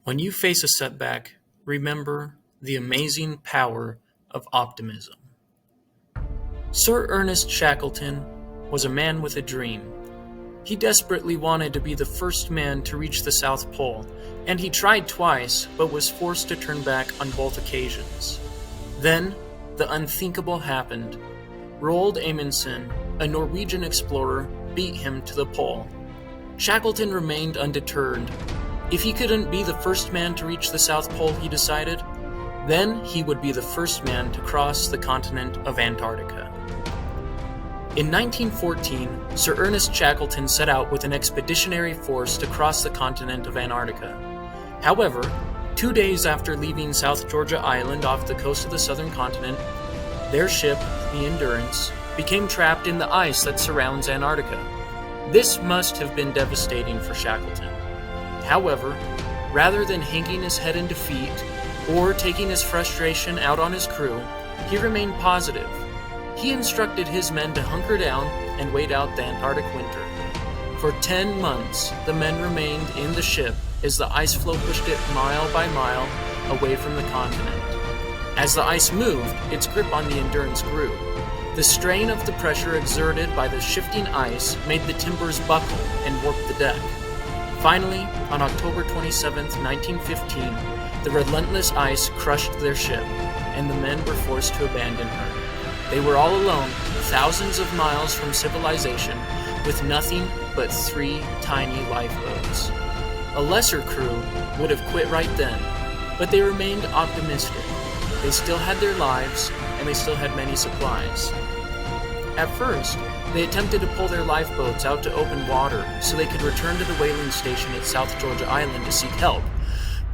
When you face a setback, remember the amazing power of optimism. Sir Ernest Shackleton was a man with a dream. He desperately wanted to be the first man to reach the South Pole, and he tried twice but was forced to turn back on both occasions. Then, the unthinkable happened. Roald Amundsen, a Norwegian explorer, beat him to the pole. Shackleton remained undeterred. If he couldn't be the first man to reach the South Pole, he decided, then he would be the first man to cross the continent of Antarctica. In 1914, Sir Ernest Shackleton set out with an expeditionary force to cross the continent of Antarctica. However, 2 days after leaving South Georgia Island off the coast of the southern continent, their ship, the Endurance, became trapped in the ice that surrounds Antarctica. This must have been devastating for Shackleton. However, rather than hanging his head in defeat or taking his frustration out on his crew, he remained positive. He instructed his men to hunker down and wait out the Antarctic winter. For 10 months, the men remained in the ship as the ice floe pushed it mile by mile away from the continent. As the ice moved, its grip on the Endurance grew. The strain of the pressure exerted by the shifting ice made the timbers buckle and warp the deck. Finally, on October 27, 1915, the relentless ice crushed their ship, and the men were forced to abandon her. They were all alone, thousands of miles from civilization, with nothing but 3 tiny lifeboats. A lesser crew would have quit right then, but they remained optimistic. They still had their lives, and they still had many supplies. At first, they attempted to pull their lifeboats out to open water so they could return to the whaling station at South Georgia Island to seek help.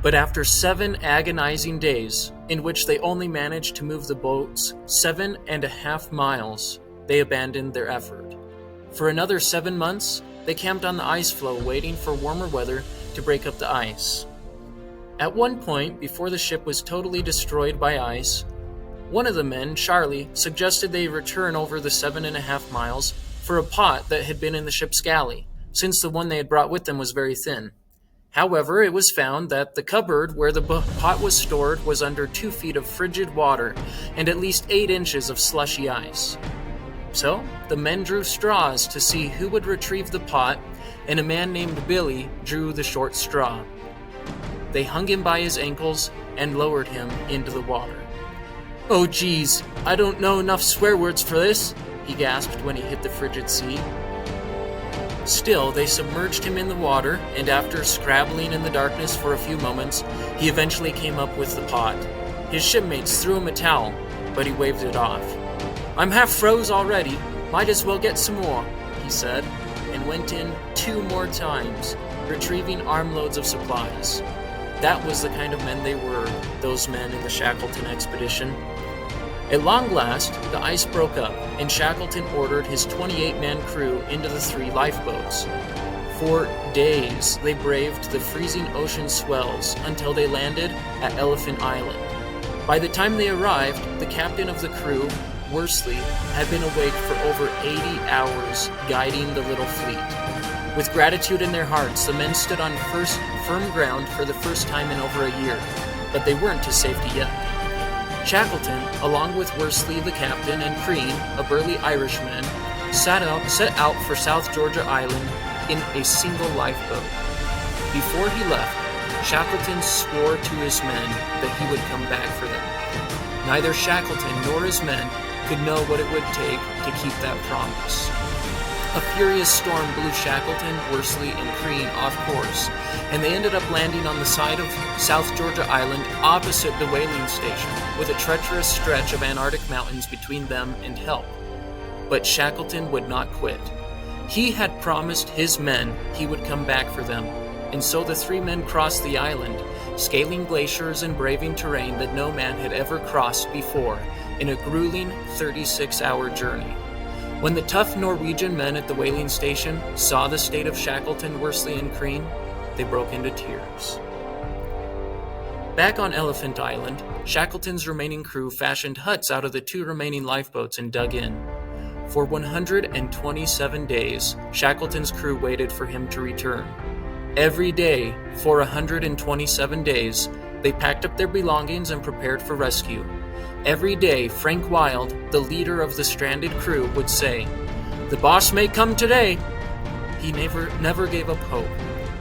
But after 7 agonizing days, in which they only managed to move the boats 7.5 miles, they abandoned their effort. For another 7 months, they camped on the ice floe waiting for warmer weather to break up the ice. At one point, before the ship was totally destroyed by ice, one of the men, Charlie, suggested they return over the 7.5 miles for a pot that had been in the ship's galley, since the one they had brought with them was very thin. However, it was found that the cupboard where the pot was stored was under 2 feet of frigid water and at least 8 inches of slushy ice. So, the men drew straws to see who would retrieve the pot, and a man named Billy drew the short straw. They hung him by his ankles and lowered him into the water. "Oh geez, I don't know enough swear words for this," he gasped when he hit the frigid sea. Still, they submerged him in the water, and after scrabbling in the darkness for a few moments, he eventually came up with the pot. His shipmates threw him a towel, but he waved it off. "I'm half froze already, might as well get some more," he said, and went in 2 more times, retrieving armloads of supplies. That was the kind of men they were, those men in the Shackleton expedition. At long last, the ice broke up, and Shackleton ordered his 28-man crew into the 3 lifeboats. For days, they braved the freezing ocean swells until they landed at Elephant Island. By the time they arrived, the captain of the crew, Worsley, had been awake for over 80 hours, guiding the little fleet. With gratitude in their hearts, the men stood on firm ground for the first time in over a year, but they weren't to safety yet. Shackleton, along with Worsley the captain and Crean, a burly Irishman, set out for South Georgia Island in a single lifeboat. Before he left, Shackleton swore to his men that he would come back for them. Neither Shackleton nor his men could know what it would take to keep that promise. A furious storm blew Shackleton, Worsley, and Crean off course, and they ended up landing on the side of South Georgia Island opposite the whaling station, with a treacherous stretch of Antarctic mountains between them and help. But Shackleton would not quit. He had promised his men he would come back for them, and so the 3 men crossed the island, scaling glaciers and braving terrain that no man had ever crossed before, in a grueling 36-hour journey. When the tough Norwegian men at the whaling station saw the state of Shackleton, Worsley, and Crean, they broke into tears. Back on Elephant Island, Shackleton's remaining crew fashioned huts out of the 2 remaining lifeboats and dug in. For 127 days, Shackleton's crew waited for him to return. Every day, for 127 days, they packed up their belongings and prepared for rescue. Every day, Frank Wild, the leader of the stranded crew, would say, "The boss may come today." He never gave up hope.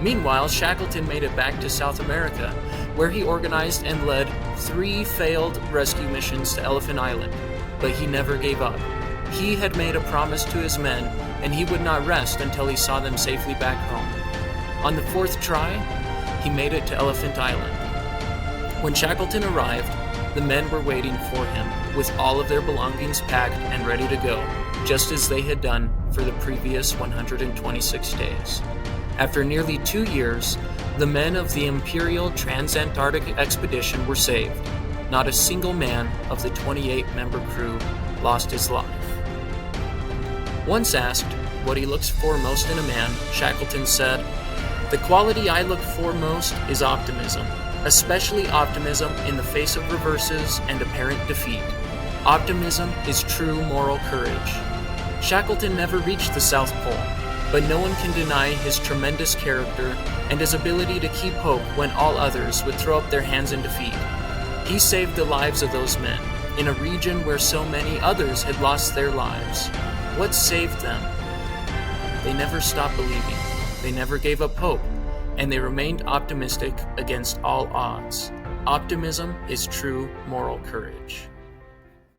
Meanwhile, Shackleton made it back to South America, where he organized and led 3 failed rescue missions to Elephant Island. But he never gave up. He had made a promise to his men, and he would not rest until he saw them safely back home. On the 4th try, he made it to Elephant Island. When Shackleton arrived, the men were waiting for him, with all of their belongings packed and ready to go, just as they had done for the previous 126 days. After nearly 2 years, the men of the Imperial Transantarctic Expedition were saved. Not a single man of the 28-member crew lost his life. Once asked what he looks for most in a man, Shackleton said, "The quality I look for most is optimism, especially optimism in the face of reverses and apparent defeat. Optimism is true moral courage." Shackleton never reached the South Pole, but no one can deny his tremendous character and his ability to keep hope when all others would throw up their hands in defeat. He saved the lives of those men, in a region where so many others had lost their lives. What saved them? They never stopped believing, they never gave up hope, and they remained optimistic against all odds. Optimism is true moral courage.